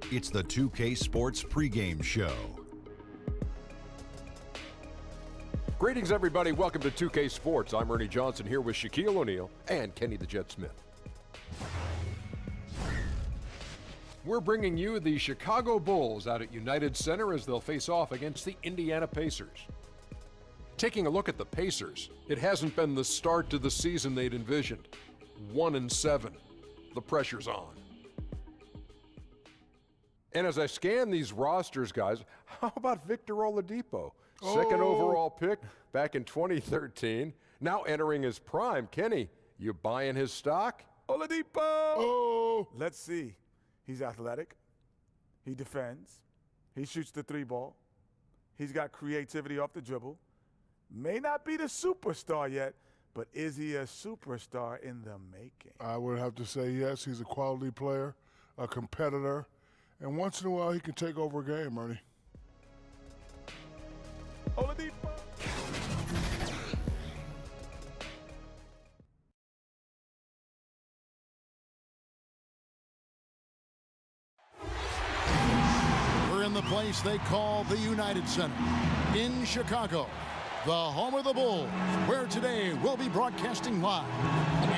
It's the 2K Sports pregame show. Greetings, everybody. Welcome to 2K Sports. I'm Ernie Johnson here with Shaquille O'Neal and Kenny the Jet Smith. We're bringing you the Chicago Bulls out at United Center as they'll face off against the Indiana Pacers. Taking a look at the Pacers, it hasn't been the start to the season they'd envisioned. 1-7. The pressure's on. And as I scan these rosters, guys, how about Victor Oladipo? Second overall pick back in 2013. Now entering his prime. Kenny, you buying his stock? Oladipo! Let's see. He's athletic. He defends. He shoots the three ball. He's got creativity off the dribble. May not be the superstar yet, but is he a superstar in the making? I would have to say yes. He's a quality player, a competitor, and once in a while he can take over a game, Ernie. Oladipo! We're in the place they call the United Center in Chicago, the home of the Bulls, where today we'll be broadcasting live.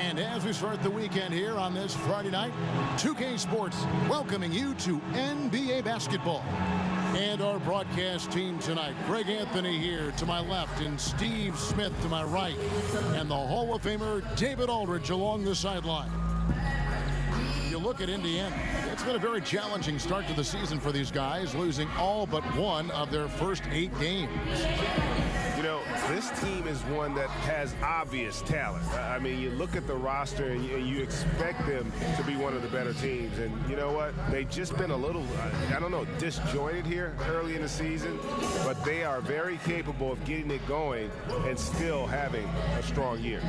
And as we start the weekend here on this Friday night, 2K Sports welcoming you to NBA basketball. And our broadcast team tonight, Greg Anthony here to my left and Steve Smith to my right, and the Hall of Famer David Aldridge along the sideline. You look at Indiana, it's been a very challenging start to the season for these guys, losing all but one of their first 8 games. You know, this team is one that has obvious talent. I mean, you look at the roster and you expect them to be one of the better teams. And you know what? They've just been a little, I don't know, disjointed here early in the season. But they are very capable of getting it going and still having a strong year.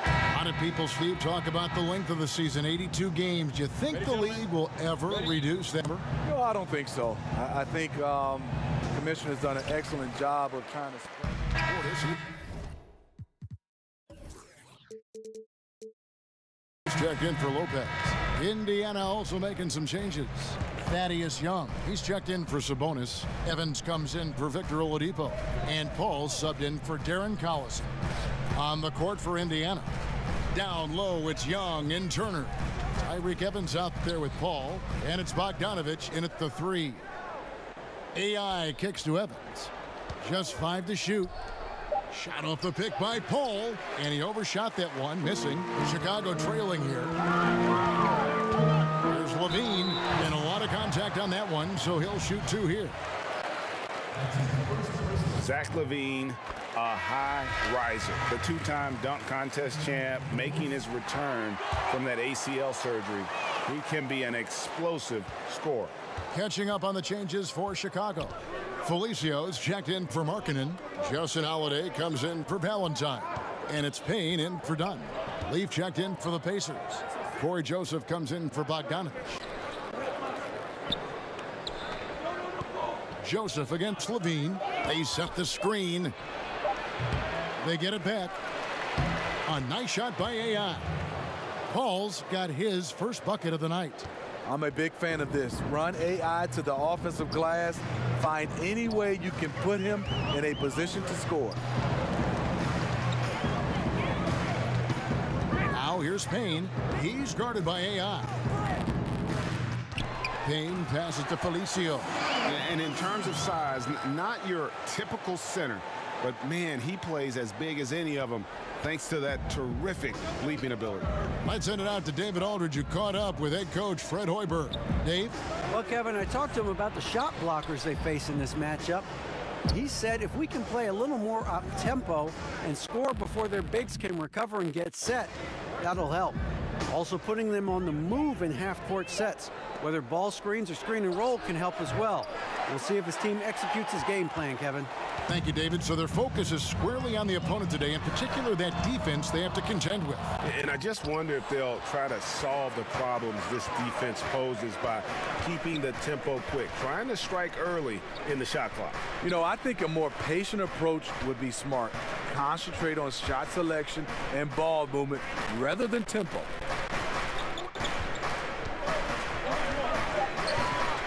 A lot of people, Steve, talk about the length of the season, 82 games. Do you think the league will ever reduce that number? No, I don't think so. I think the commissioner's done an excellent job of trying to spread. Checked in for Lopez. Indiana also making some changes. Thaddeus Young, he's checked in for Sabonis. Evans comes in for Victor Oladipo. And Paul subbed in for Darren Collison. On the court for Indiana. Down low, it's Young and Turner. Tyreek Evans out there with Paul. And it's Bogdanovich in at the 3. AI kicks to Evans. Just 5 to shoot. Shot off the pick by Paul. And he overshot that one, missing. Chicago trailing here. There's Levine. And a lot of contact on that one, so he'll shoot 2 here. Zach LaVine, a high riser, the 2-time dunk contest champ, making his return from that ACL surgery. He can be an explosive scorer. Catching up on the changes for Chicago. Felicio's checked in for Markkanen. Justin Holiday comes in for Valentine. And it's Payne in for Dunn. Leaf checked in for the Pacers. Corey Joseph comes in for Bogdanovich. Joseph against Levine. They set the screen. They get it back. A nice shot by AI. Paul's got his first bucket of the night. I'm a big fan of this. Run AI to the offensive glass. Find any way you can put him in a position to score. Now here's Payne. He's guarded by AI. Payne passes to Felicio. And in terms of size, not your typical center, but man, he plays as big as any of them thanks to that terrific leaping ability. Let's send it out to David Aldridge, who caught up with head coach Fred Hoiberg. Dave? Well, Kevin, I talked to him about the shot blockers they face in this matchup. He said if we can play a little more up-tempo and score before their bigs can recover and get set, that'll help. Also putting them on the move in half-court sets. Whether ball screens or screen and roll can help as well. We'll see if his team executes his game plan, Kevin. Thank you, David. So their focus is squarely on the opponent today, in particular that defense they have to contend with. And I just wonder if they'll try to solve the problems this defense poses by keeping the tempo quick, trying to strike early in the shot clock. You know, I think a more patient approach would be smart. Concentrate on shot selection and ball movement rather than tempo.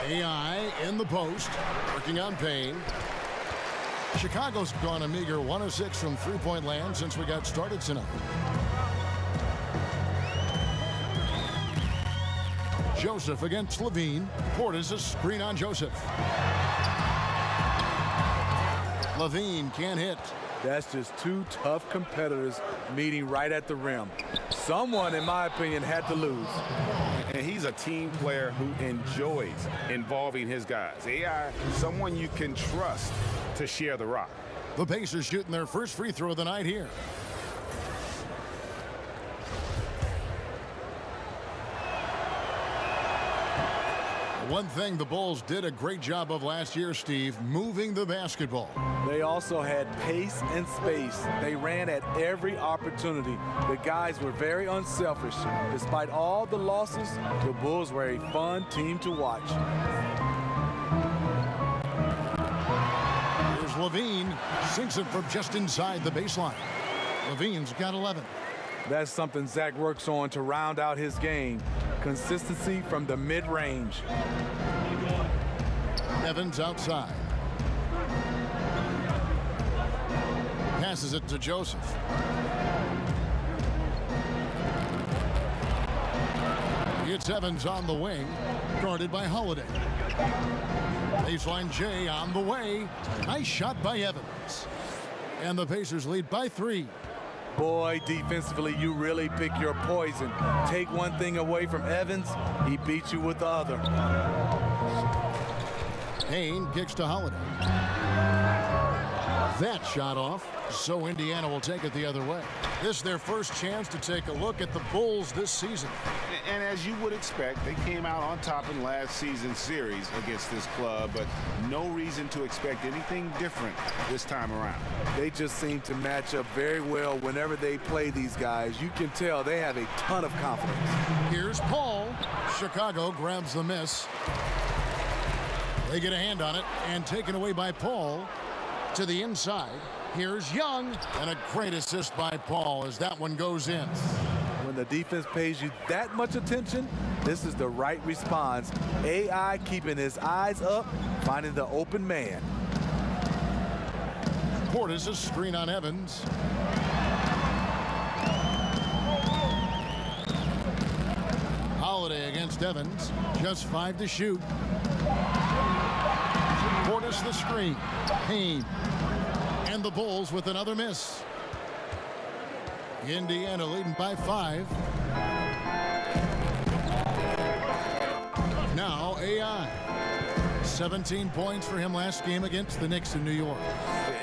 AI in the post, working on Payne. Chicago's gone a meager 1 of 6 from three-point land since we got started tonight. Joseph against Levine. Portis a screen on Joseph. Levine can't hit. That's just two tough competitors meeting right at the rim. Someone, in my opinion, had to lose. And he's a team player who enjoys involving his guys. AI, someone you can trust to share the rock. The Pacers shooting their first free throw of the night here. One thing the Bulls did a great job of last year, Steve, moving the basketball. They also had pace and space. They ran at every opportunity. The guys were very unselfish. Despite all the losses, the Bulls were a fun team to watch. Here's Levine, sinks it from just inside the baseline. Levine's got 11. That's something Zach works on to round out his game. Consistency from the mid-range. Evans outside. Passes it to Joseph. It's Evans on the wing, guarded by Holiday. Baseline J on the way. Nice shot by Evans. And the Pacers lead by 3. Boy, defensively, you really pick your poison. Take one thing away from Evans, he beats you with the other. Payne kicks to Holiday. That shot off, so Indiana will take it the other way. This is their first chance to take a look at the Bulls this season. And as you would expect, they came out on top in last season's series against this club, but no reason to expect anything different this time around. They just seem to match up very well whenever they play these guys. You can tell they have a ton of confidence. Here's Paul. Chicago grabs the miss. They get a hand on it and taken away by Paul to the inside. Here's Young, and a great assist by Paul as that one goes in. When the defense pays you that much attention, this is the right response. AI keeping his eyes up, finding the open man. Portis a screen on Evans. Holiday against Evans. Just 5 to shoot. Portis the screen. Payne. And the Bulls with another miss. Indiana leading by 5. Now AI. 17 points for him last game against the Knicks in New York.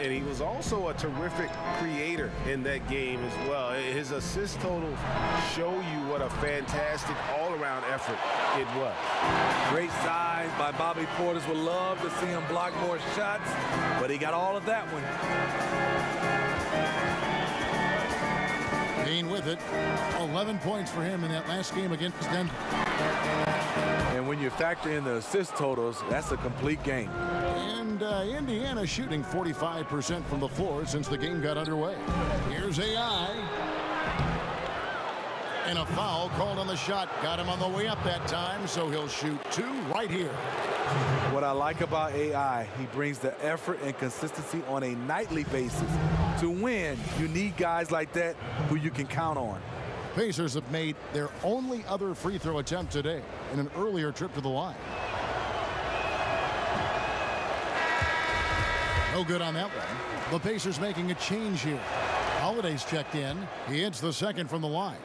And he was also a terrific creator in that game as well. His assist totals show you what a fantastic all-around effort it was. Great size by Bobby Portis. Would love to see him block more shots, but he got all of that one. Payne with it. 11 points for him in that last game against Denver. And when you factor in the assist totals, that's a complete game. And Indiana shooting 45% from the floor since the game got underway. Here's AI. And a foul called on the shot. Got him on the way up that time, so he'll shoot 2 right here. What I like about AI, he brings the effort and consistency on a nightly basis. To win, you need guys like that who you can count on. Pacers have made their only other free throw attempt today in an earlier trip to the line. No good on that one. The Pacers making a change here. Holiday's checked in. He hits the second from the line.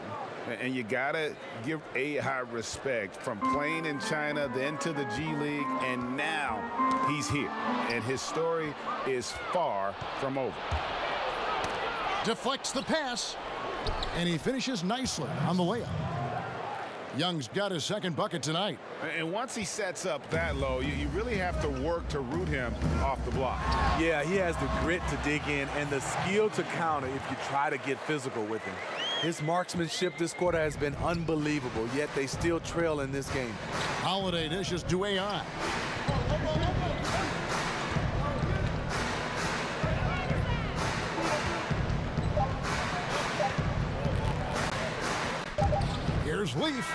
And you gotta give AI respect from playing in China, then to the G League, and now he's here. And his story is far from over. Deflects the pass, and he finishes nicely on the layup. Young's got his second bucket tonight. And once he sets up that low, you really have to work to root him off the block. Yeah, he has the grit to dig in and the skill to counter if you try to get physical with him. His marksmanship this quarter has been unbelievable, yet they still trail in this game. Holiday dishes to AI. Here's Leaf.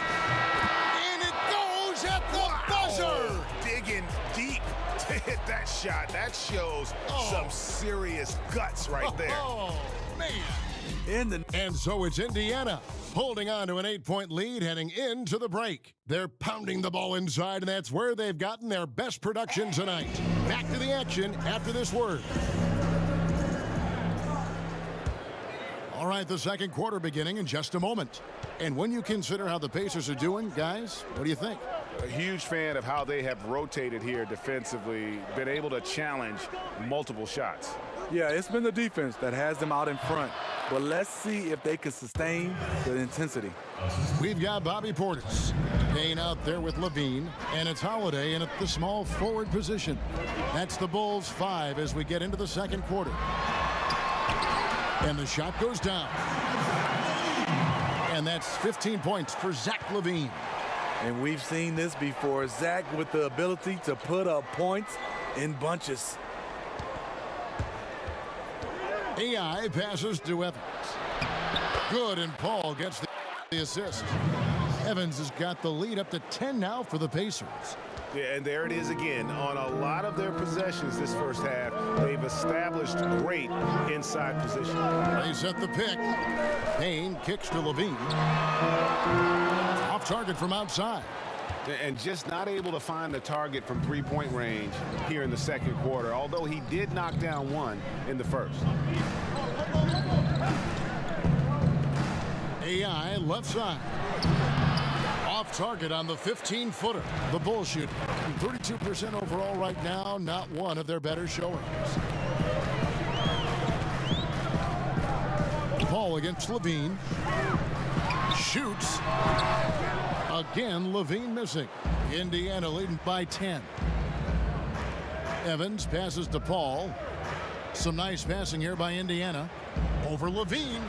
And it goes at the buzzer! Digging deep to hit that shot. That shows some serious guts right there. Oh, man. In And so it's Indiana holding on to an 8-point lead heading into the break. They're pounding the ball inside, and that's where they've gotten their best production tonight. Back to the action after this word. All right, the second quarter beginning in just a moment. And when you consider how the Pacers are doing, guys, what do you think? A huge fan of how they have rotated here defensively, been able to challenge multiple shots. Yeah, it's been the defense that has them out in front. But let's see if they can sustain the intensity. We've got Bobby Portis Payne out there with Levine, and it's Holiday in at the small forward position. That's the Bulls 5 as we get into the second quarter. And the shot goes down. And that's 15 points for Zach LaVine. And we've seen this before. Zach with the ability to put up points in bunches. AI passes to Evans. Good, and Paul gets the assist. Evans has got the lead up to 10 now for the Pacers. Yeah, and there it is again. On a lot of their possessions this first half, they've established great inside position. They set the pick. Payne kicks to Levine. Off target from outside. And just not able to find the target from three-point range here in the second quarter, although he did knock down one in the first. AI left side. Off target on the 15-footer. The Bulls shoot 32% overall right now, not one of their better showings. Paul against Levine. Shoots. Again, Levine missing. Indiana leading by 10. Evans passes to Paul. Some nice passing here by Indiana. Over Levine.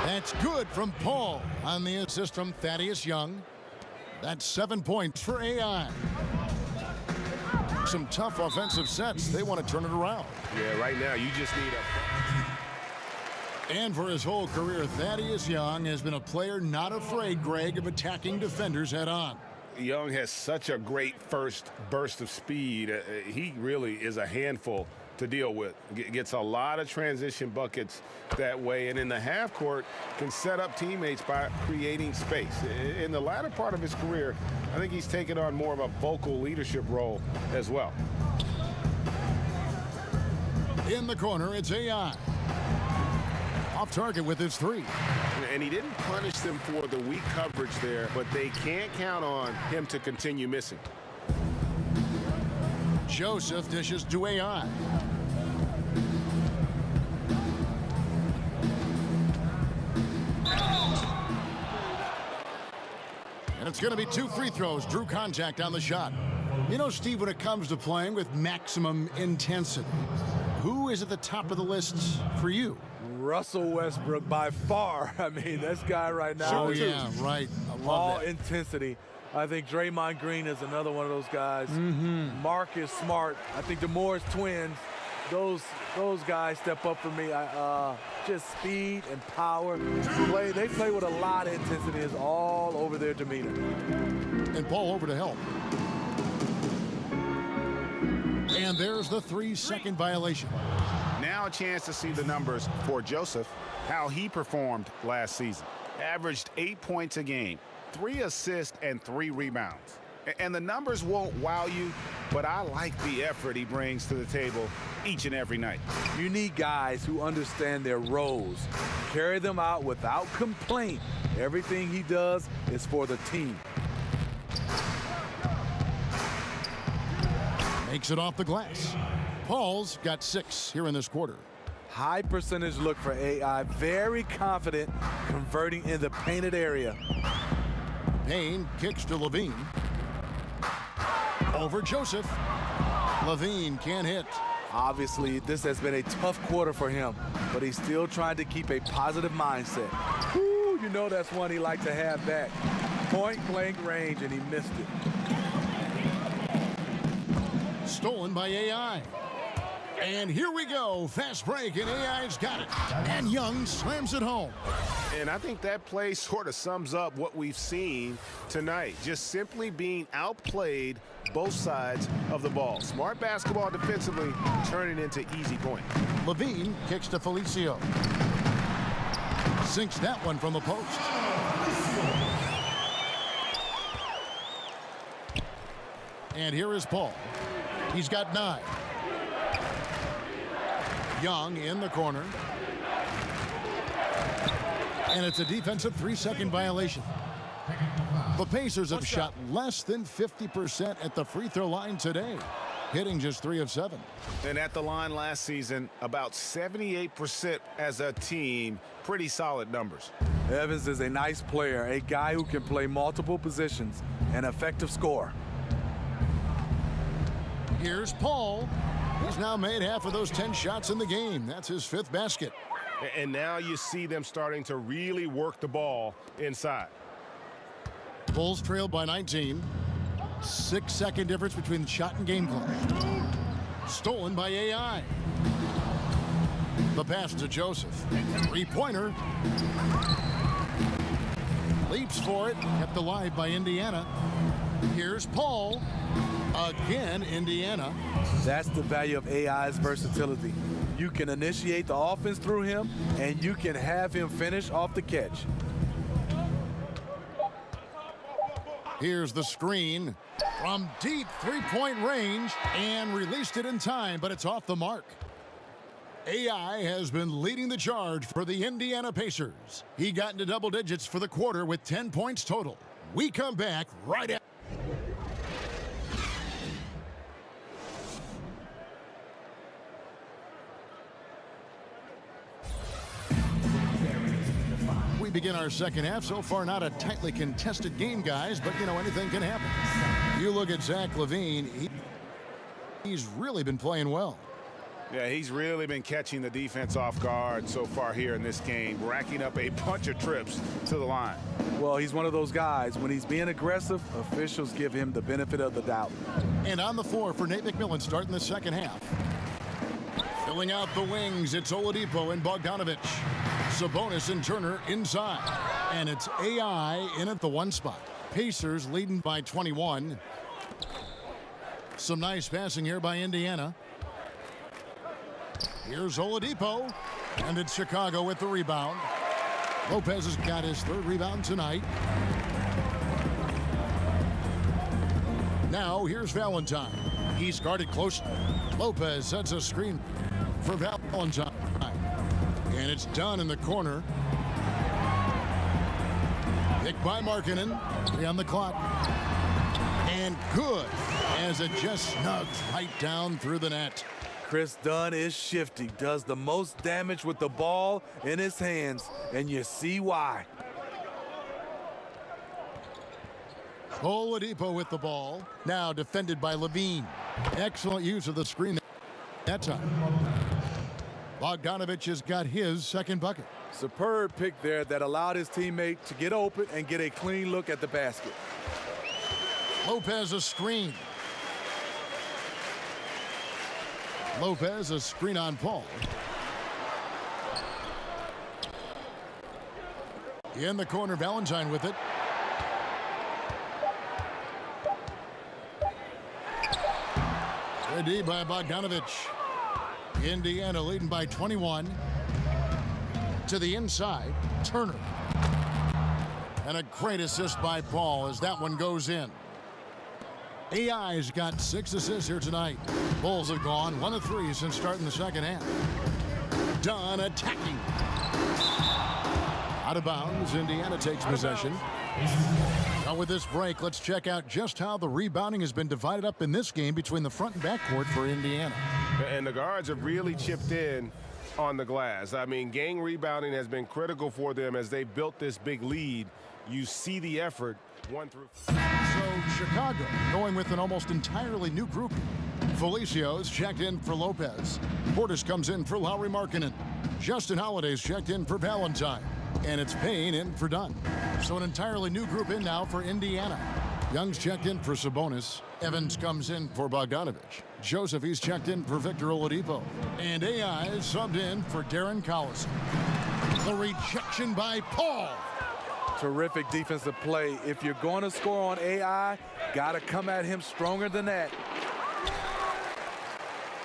That's good from Paul on the assist from Thaddeus Young. That's 7 points for AI. Some tough offensive sets. They want to turn it around. Yeah, right now you just need And for his whole career, Thaddeus Young has been a player not afraid, Greg, of attacking defenders head on. Young has such a great first burst of speed. He really is a handful to deal with. Gets a lot of transition buckets that way, and in the half court can set up teammates by creating space. In the latter part of his career, I think he's taken on more of a vocal leadership role as well. In the corner, it's AI. Off target with his three. And he didn't punish them for the weak coverage there, but they can't count on him to continue missing. Joseph dishes to AI. And it's going to be 2 free throws. Drew contact on the shot. You know, Steve, when it comes to playing with maximum intensity, who is at the top of the list for you? Russell Westbrook by far. I mean, this guy right now. Oh, yeah, right. I love all that. intensity. I think Draymond Green is another one of those guys. Marcus Smart. I think the Morris twins, those guys step up for me. Just speed and power. They play with a lot of intensity. It's all over their demeanor. And Paul over to help. And there's the 3-second violation. Now a chance to see the numbers for Joseph, how he performed last season. Averaged 8 points a game, 3 assists and 3 rebounds. And the numbers won't wow you, but I like the effort he brings to the table each and every night. You need guys who understand their roles, carry them out without complaint. Everything he does is for the team. Makes it off the glass. Paul's got 6 here in this quarter. High percentage look for AI. Very confident converting in the painted area. Payne kicks to Levine. Over Joseph. Levine can't hit. Obviously, this has been a tough quarter for him, but he's still trying to keep a positive mindset. Whew, you know that's one he liked to have back. Point-blank range, and he missed it. Stolen by AI. And here we go. Fast break, and AI's got it. And Young slams it home. And I think that play sort of sums up what we've seen tonight. Just simply being outplayed both sides of the ball. Smart basketball defensively, turning into easy points. Levine kicks to Felicio. Sinks that one from the post. And here is Paul. He's got 9. Young in the corner. And it's a defensive 3-second violation. The Pacers have shot less than 50% at the free throw line today, hitting just 3 of 7. And at the line last season, about 78% as a team. Pretty solid numbers. Evans is a nice player, a guy who can play multiple positions, an effective scorer. Here's Paul. He's now made half of those 10 shots in the game. That's his 5th basket. And now you see them starting to really work the ball inside. Bulls trailed by 19. 6-second difference between shot and game clock. Stolen by AI. The pass to Joseph. 3-pointer. Leaps for it. Kept alive by Indiana. Here's Paul. Again, Indiana. That's the value of AI's versatility. You can initiate the offense through him, and you can have him finish off the catch. Here's the screen from deep 3-point range and released it in time, but it's off the mark. AI has been leading the charge for the Indiana Pacers. He got into double digits for the quarter with 10 points total. We come back right after. We begin our second half. So far, not a tightly contested game, guys, but, you know, anything can happen. You look at Zach LaVine, he's really been playing well. Yeah, he's really been catching the defense off guard so far here in this game, racking up a bunch of trips to the line. Well, he's one of those guys. When he's being aggressive, officials give him the benefit of the doubt. And on the floor for Nate McMillan starting the second half. Filling out the wings, it's Oladipo and Bogdanovic. Sabonis and Turner inside. And it's AI in at the 1 spot. Pacers leading by 21. Some nice passing here by Indiana. Here's Oladipo. And it's Chicago with the rebound. Lopez has got his 3rd rebound tonight. Now here's Valentine. He's guarded close. Lopez sets a screen for Valentine. And it's done in the corner. Picked by Markkanen. 3 on the clock. And good as it just snugs right down through the net. Chris Dunn is shifty, does the most damage with the ball in his hands, and you see why. Oladipo with the ball. Now defended by Levine. Excellent use of the screen that time. Bogdanovic has got his 2nd bucket. Superb pick there that allowed his teammate to get open and get a clean look at the basket. Lopez a screen. Lopez a screen on Paul. In the corner, Valentine with it. Ready by Bogdanovic. Indiana leading by 21. To the inside, Turner. And a great assist by Paul as that one goes in. AI's got 6 assists here tonight. Bulls have gone 1 of 3 since starting the second half. Dunn attacking. Out of bounds, Indiana takes possession. Now with this break, let's check out just how the rebounding has been divided up in this game between the front and back court for Indiana. And the guards have really chipped in on the glass. I mean, gang rebounding has been critical for them as they've built this big lead. You see the effort 1 through. So Chicago going with an almost entirely new group. Felicios checked in for Lopez. Portis comes in for Lauri Markkanen. Justin Holiday's checked in for Valentine. And it's Payne in for Dunn. So an entirely new group in now for Indiana. Young's checked in for Sabonis. Evans comes in for Bogdanovich. Joseph, he's checked in for Victor Oladipo. And AI is subbed in for Darren Collison. The rejection by Paul. Terrific defensive play. If you're going to score on AI, got to come at him stronger than that.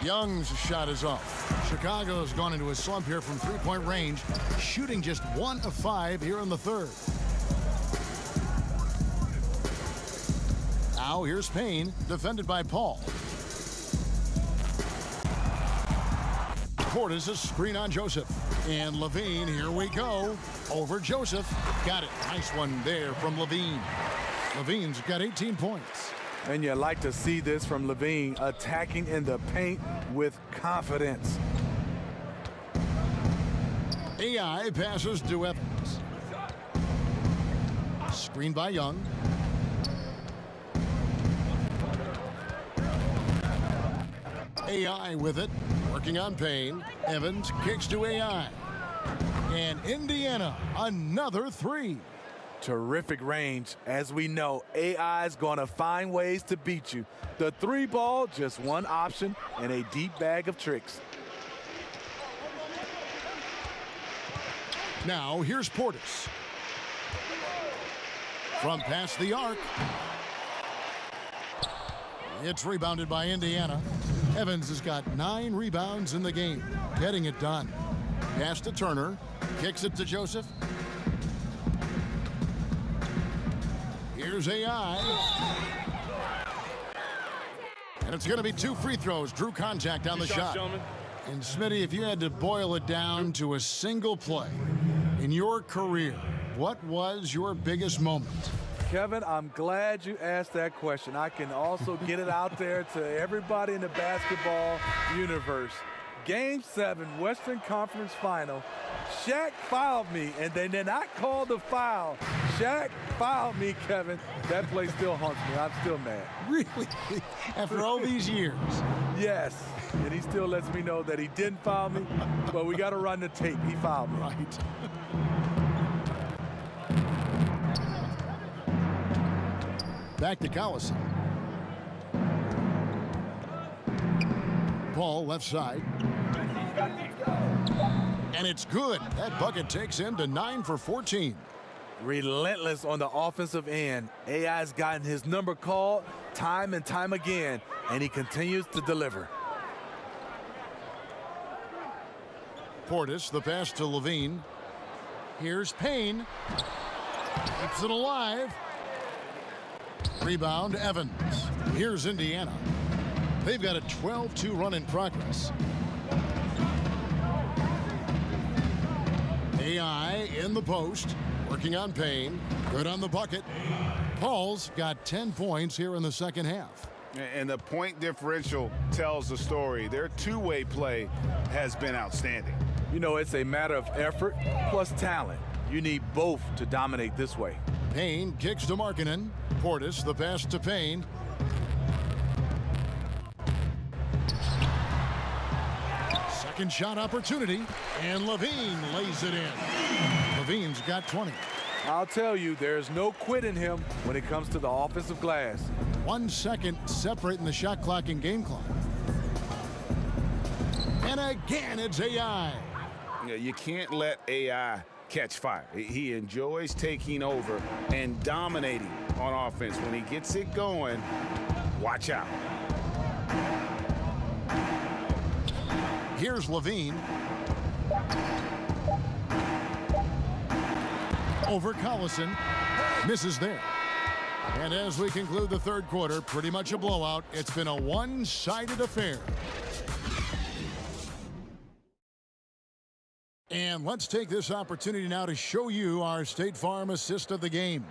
Young's shot is off. Chicago's gone into a slump here from three-point range, shooting just 1 of 5 here in the third. Now here's Payne, defended by Paul. Portis a screen on Joseph. And Levine, here we go. Over Joseph. Got it. Nice one there from Levine. Levine's got 18 points. And you like to see this from Levine, attacking in the paint with confidence. AI passes to Evans. Screen by Young. AI with it, working on Payne. Evans kicks to AI. And Indiana, another three. Terrific range. As we know, AI is going to find ways to beat you. The three ball, just one option and a deep bag of tricks. Now here's Portis. From past the arc. It's rebounded by Indiana. Evans has got 9 rebounds in the game, getting it done. Pass to Turner, kicks it to Joseph. Here's AI. And it's going to be 2 free throws. Drew contact on the shot. And Smitty, if you had to boil it down to a single play in your career, what was your biggest moment? Kevin, I'm glad you asked that question. I can also get it out there to everybody in the basketball universe. Game 7, Western Conference Final. Shaq fouled me, and they did not call the foul. Shaq fouled me, Kevin. That play still haunts me. I'm still mad. Really? After all these years? Yes. And he still lets me know that he didn't foul me, but we got to run the tape. He fouled me. Right. Back to Collison. Paul left side. And it's good. That bucket takes him to 9 for 14. Relentless on the offensive end. AI's gotten his number called time and time again, and he continues to deliver. Portis, the pass to Levine. Here's Payne. Keeps it alive. Rebound, Evans. Here's Indiana. They've got a 12-2 run in progress. AI in the post, working on Payne. Good on the bucket. Paul's got 10 points here in the second half. And the point differential tells the story. Their two-way play has been outstanding. You know, it's a matter of effort plus talent. You need both to dominate this way. Payne kicks to Markkanen. Portis, the pass to Payne. Second shot opportunity, and Levine lays it in. Levine's got 20. I'll tell you, there's no quitting him when it comes to the offensive glass. 1 second separating the shot clock and game clock. And again, it's AI. Yeah, you can't let AI catch fire. He enjoys taking over and dominating on offense. When he gets it going, watch out. Here's Levine. Over Collison. Misses there. And as we conclude the third quarter, pretty much a blowout. It's been a one-sided affair. And let's take this opportunity now to show you our State Farm assist of the game.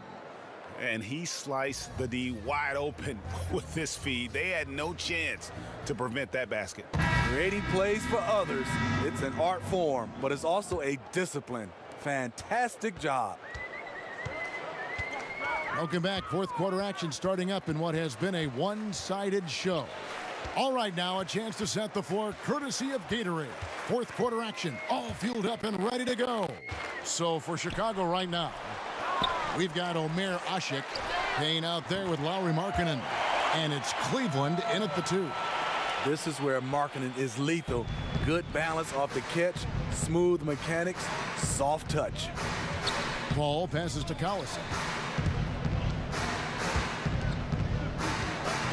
And he sliced the D wide open with this feed. They had no chance to prevent that basket. Creating plays for others, it's an art form, but it's also a discipline. Fantastic job. Welcome back. Fourth quarter action starting up in what has been a one-sided show. All right, now a chance to set the floor courtesy of Gatorade. Fourth quarter action, all fueled up and ready to go. So for Chicago right now, we've got Omer Asik playing out there with Lauri Markkanen. And it's Cleveland in at the 2. This is where Markkanen is lethal. Good balance off the catch, smooth mechanics, soft touch. Paul passes to Collison.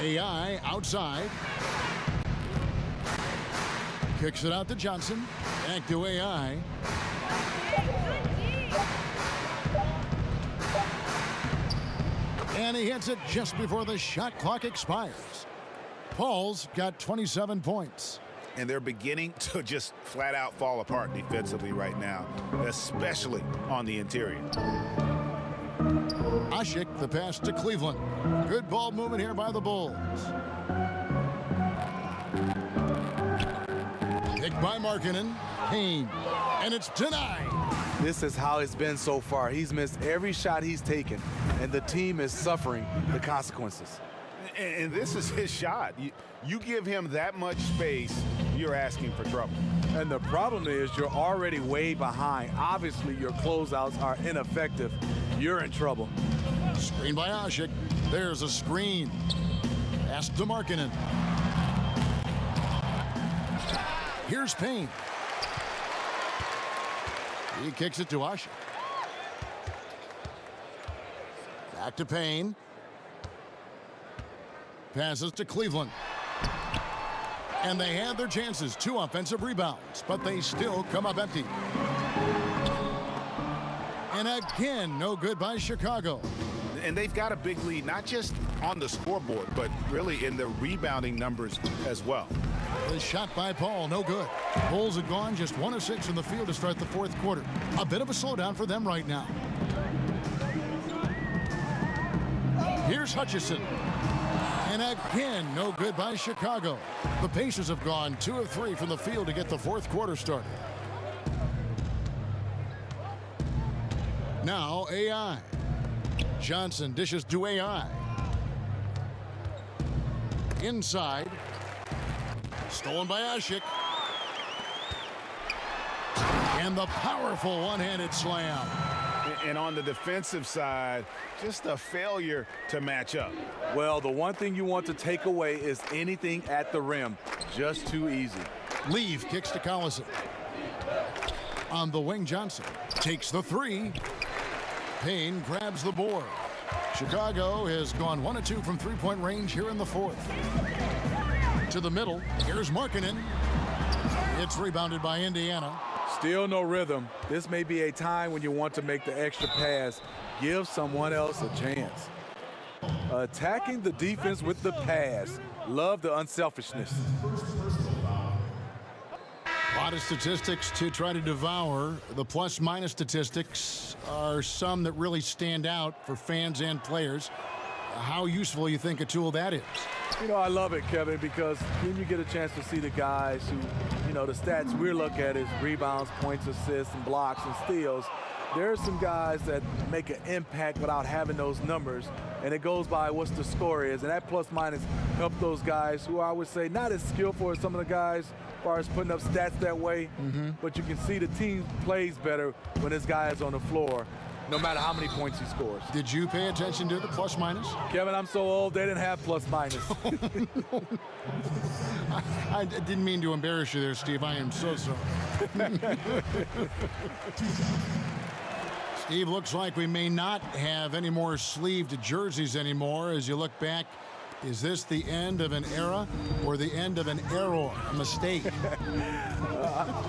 AI outside. Kicks it out to Johnson. Back to AI. And he hits it just before the shot clock expires. Paul's got 27 points. And they're beginning to just flat out fall apart defensively right now, especially on the interior. Asik, the pass to Cleveland. Good ball movement here by the Bulls. Picked by Markkanen. Payne. And it's denied. This is how it's been so far. He's missed every shot he's taken, and the team is suffering the consequences. And this is his shot. You give him that much space, you're asking for trouble. And the problem is you're already way behind. Obviously, your closeouts are ineffective. You're in trouble. Screen by Asik. There's a screen. Pass to Markkanen. Here's Payne. He kicks it to Asik. Back to Payne. Passes to Cleveland. And they had their chances. 2 offensive rebounds, but they still come up empty. And again, no good by Chicago. And they've got a big lead, not just on the scoreboard, but really in the rebounding numbers as well. The shot by Paul, no good. Bulls have gone just 1 of 6 from the field to start the fourth quarter. A bit of a slowdown for them right now. Here's Hutchison. And again, no good by Chicago. The Pacers have gone 2 of 3 from the field to get the fourth quarter started. Now AI. Johnson dishes to AI. Inside. Stolen by Asik. And the powerful one-handed slam. And on the defensive side, just a failure to match up. Well, the one thing you want to take away is anything at the rim. Just too easy. Leave kicks to Collison. On the wing, Johnson takes the 3. Payne grabs the board. Chicago has gone 1 of 2 from three-point range here in the fourth. To the middle, here's Markkanen. It's rebounded by Indiana. Still no rhythm. This may be a time when you want to make the extra pass. Give someone else a chance. Attacking the defense with the pass. Love the unselfishness. A lot of statistics to try to devour. The plus-minus statistics are some that really stand out for fans and players. How useful you think a tool that is? You know, I love it, Kevin, because then you get a chance to see the guys who, you know, the stats we look at is rebounds, points, assists, and blocks and steals. There are some guys that make an impact without having those numbers, and it goes by what's the score is, and that plus-minus helps those guys who I would say not as skillful as some of the guys as far as putting up stats that way, but you can see the team plays better when this guy is on the floor, no matter how many points he scores. Did you pay attention to the plus-minus? Kevin, I'm so old, they didn't have plus-minus. I didn't mean to embarrass you there, Steve. I am so sorry. Steve, looks like we may not have any more sleeved jerseys anymore. As you look back, is this the end of an era or the end of an error, a mistake?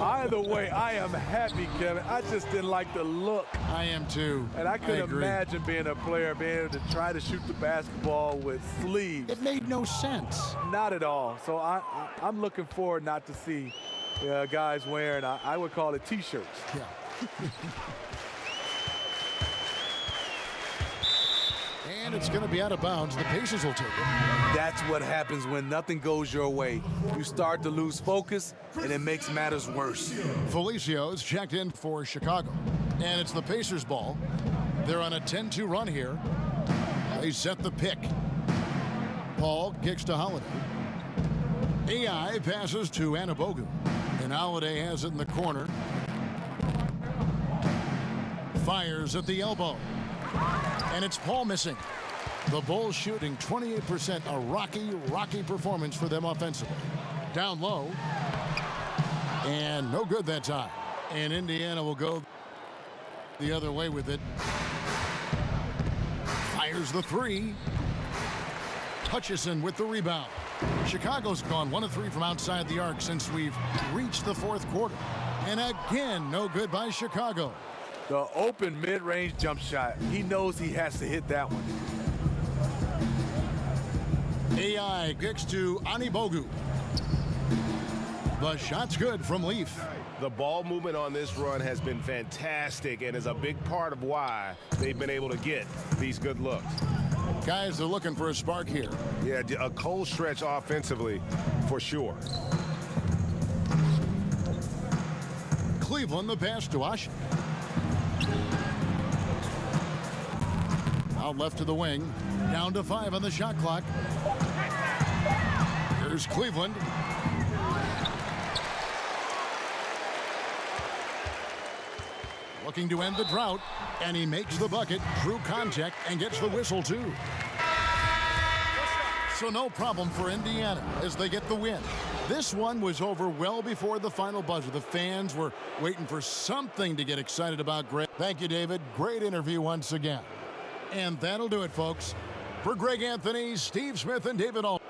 Either way, I am happy, Kevin. I just didn't like the look. I am too. And I couldn't imagine being a player, being able to try to shoot the basketball with sleeves. It made no sense. Not at all. So I'm looking forward not to see guys wearing, I would call it T-shirts. Yeah. And it's going to be out of bounds. The Pacers will take it. That's what happens when nothing goes your way. You start to lose focus, and it makes matters worse. Felicio's checked in for Chicago. And it's the Pacers' ball. They're on a 10-2 run here. They set the pick. Paul kicks to Holiday. AI passes to Anabogu. And Holiday has it in the corner. Fires at the elbow. And it's Paul missing. The Bulls shooting 28%, a rocky performance for them offensively. Down low. And no good that time. And Indiana will go the other way with it. Fires the three. Hutchison with the rebound. Chicago's gone 1 of 3 from outside the arc since we've reached the fourth quarter. And again, no good by Chicago. The open mid-range jump shot. He knows he has to hit that one. AI kicks to Anibogu. The shot's good from Leaf. The ball movement on this run has been fantastic and is a big part of why they've been able to get these good looks. Guys, they're looking for a spark here. Yeah, a cold stretch offensively for sure. Cleveland, the pass to Ash. Out left to the wing. Down to 5 on the shot clock. Here's Cleveland. Looking to end the drought, and he makes the bucket through contact and gets the whistle too. So no problem for Indiana as they get the win. This one was over well before the final buzzer. The fans were waiting for something to get excited about. Greg. Thank you, David. Great interview once again. And that'll do it, folks. For Greg Anthony, Steve Smith, and David All.